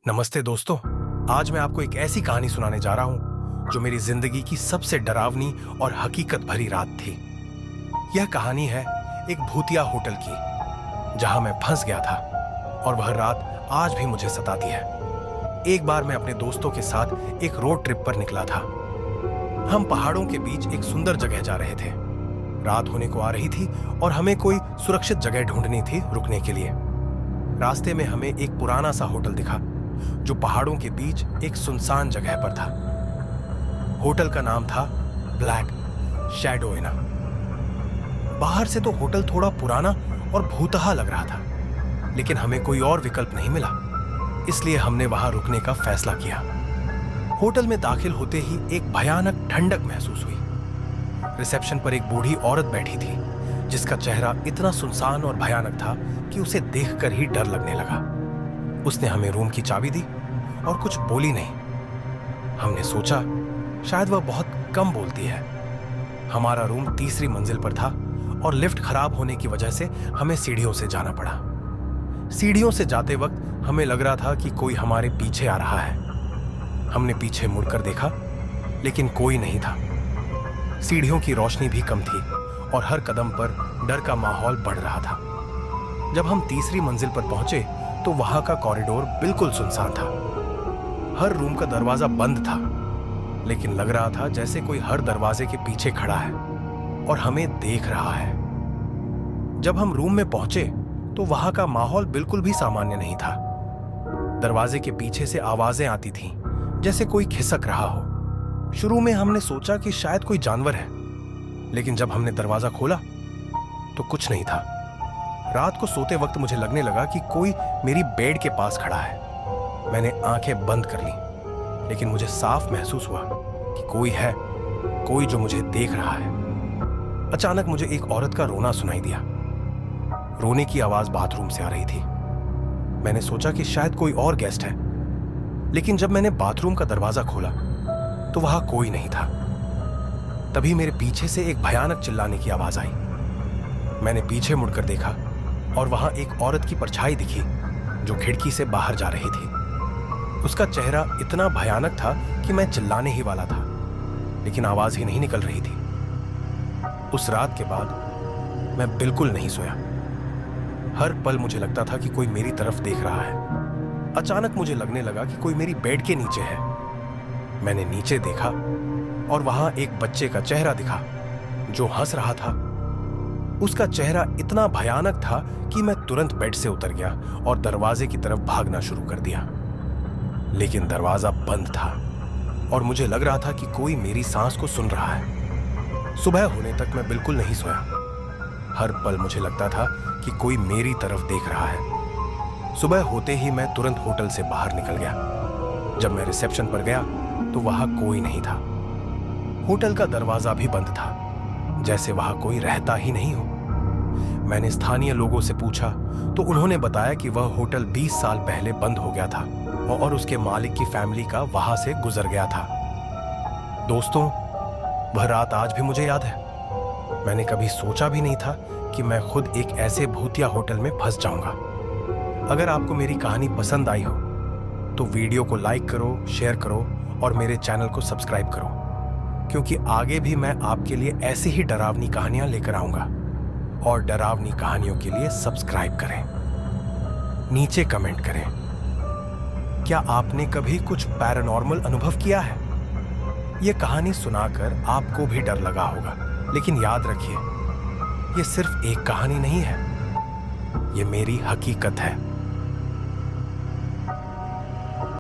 नमस्ते दोस्तों। आज मैं आपको एक ऐसी कहानी सुनाने जा रहा हूं जो मेरी जिंदगी की सबसे डरावनी और हकीकत भरी रात थी। यह कहानी है एक भूतिया होटल की जहां मैं फंस गया था और वह रात आज भी मुझे सताती है। एक बार मैं अपने दोस्तों के साथ एक रोड ट्रिप पर निकला था। हम पहाड़ों के बीच एक सुंदर जगह जा रहे थे। रात होने को आ रही थी और हमें कोई सुरक्षित जगह ढूंढनी थी रुकने के लिए। रास्ते में हमें एक पुराना सा होटल दिखा जो पहाड़ों के बीच एक सुनसान जगह पर था। होटल का नाम था ब्लैक शैडो इना। बाहर से तो होटल थोड़ा पुराना और भूतहा लग रहा था, लेकिन हमें कोई और विकल्प नहीं मिला, इसलिए हमने वहां रुकने का फैसला किया। होटल में दाखिल होते ही एक भयानक ठंडक महसूस हुई। रिसेप्शन पर एक बूढ़ी औरत बैठी थी जिसका चेहरा इतना सुनसान और भयानक था कि उसे देखकर ही डर लगने लगा। उसने हमें रूम की चाबी दी और कुछ बोली नहीं। हमने सोचा शायद वह बहुत कम बोलती है। हमारा रूम तीसरी मंजिल पर था और लिफ्ट खराब होने की वजह से हमें सीढ़ियों से जाना पड़ा। सीढ़ियों से जाते वक्त हमें लग रहा था कि कोई हमारे पीछे आ रहा है। हमने पीछे मुड़कर देखा, लेकिन कोई नहीं था। सीढ़ियों की रोशनी भी कम थी और हर कदम पर डर का माहौल बढ़ रहा था। जब हम तीसरी मंजिल पर पहुंचे तो वहां का कॉरिडोर बिल्कुल सुनसान था। हर रूम का दरवाजा बंद था, लेकिन लग रहा था जैसे कोई हर दरवाजे के पीछे खड़ा है और हमें देख रहा है। जब हम रूम में पहुंचे तो वहां का माहौल बिल्कुल भी सामान्य नहीं था। दरवाजे के पीछे से आवाजें आती थीं, जैसे कोई खिसक रहा हो। शुरू में हमने सोचा कि शायद कोई जानवर है, लेकिन जब हमने दरवाजा खोला तो कुछ नहीं था। रात को सोते वक्त मुझे लगने लगा कि कोई मेरी बेड के पास खड़ा है। मैंने आंखें बंद कर ली, लेकिन मुझे साफ महसूस हुआ कि कोई है, कोई जो मुझे देख रहा है। अचानक मुझे एक औरत का रोना सुनाई दिया। रोने की आवाज बाथरूम से आ रही थी। मैंने सोचा कि शायद कोई और गेस्ट है, लेकिन जब मैंने बाथरूम का दरवाजा खोला तो वहां कोई नहीं था। तभी मेरे पीछे से एक भयानक चिल्लाने की आवाज आई। मैंने पीछे मुड़कर देखा और वहां एक औरत की परछाई दिखी जो खिड़की से बाहर जा रही थी। उसका चेहरा इतना भयानक था कि मैं चिल्लाने ही वाला था, लेकिन आवाज ही नहीं निकल रही थी। उस रात के बाद मैं बिल्कुल नहीं सोया। हर पल मुझे लगता था कि कोई मेरी तरफ देख रहा है। अचानक मुझे लगने लगा कि कोई मेरी बेड के नीचे है। मैंने नीचे देखा और वहां एक बच्चे का चेहरा दिखा जो हंस रहा था। उसका चेहरा इतना भयानक था कि मैं तुरंत बेड से उतर गया और दरवाजे की तरफ भागना शुरू कर दिया, लेकिन दरवाजा बंद था और मुझे लग रहा था कि कोई मेरी सांस को सुन रहा है। सुबह होने तक मैं बिल्कुल नहीं सोया। हर पल मुझे लगता था कि कोई मेरी तरफ देख रहा है। सुबह होते ही मैं तुरंत होटल से बाहर निकल गया। जब मैं रिसेप्शन पर गया तो वहां कोई नहीं था। होटल का दरवाजा भी बंद था, जैसे वहां कोई रहता ही नहीं हो। मैंने स्थानीय लोगों से पूछा तो उन्होंने बताया कि वह होटल 20 साल पहले बंद हो गया था और उसके मालिक की फैमिली का वहां से गुजर गया था। दोस्तों, वह रात आज भी मुझे याद है। मैंने कभी सोचा भी नहीं था कि मैं खुद एक ऐसे भूतिया होटल में फंस जाऊंगा। अगर आपको मेरी कहानी पसंद आई हो तो वीडियो को लाइक करो, शेयर करो और मेरे चैनल को सब्सक्राइब करो, क्योंकि आगे भी मैं आपके लिए ऐसी ही डरावनी कहानियां लेकर आऊंगा। और डरावनी कहानियों के लिए सब्सक्राइब करें। नीचे कमेंट करें, क्या आपने कभी कुछ पैरानॉर्मल अनुभव किया है? यह कहानी सुनाकर आपको भी डर लगा होगा, लेकिन याद रखिए, यह सिर्फ एक कहानी नहीं है, यह मेरी हकीकत है।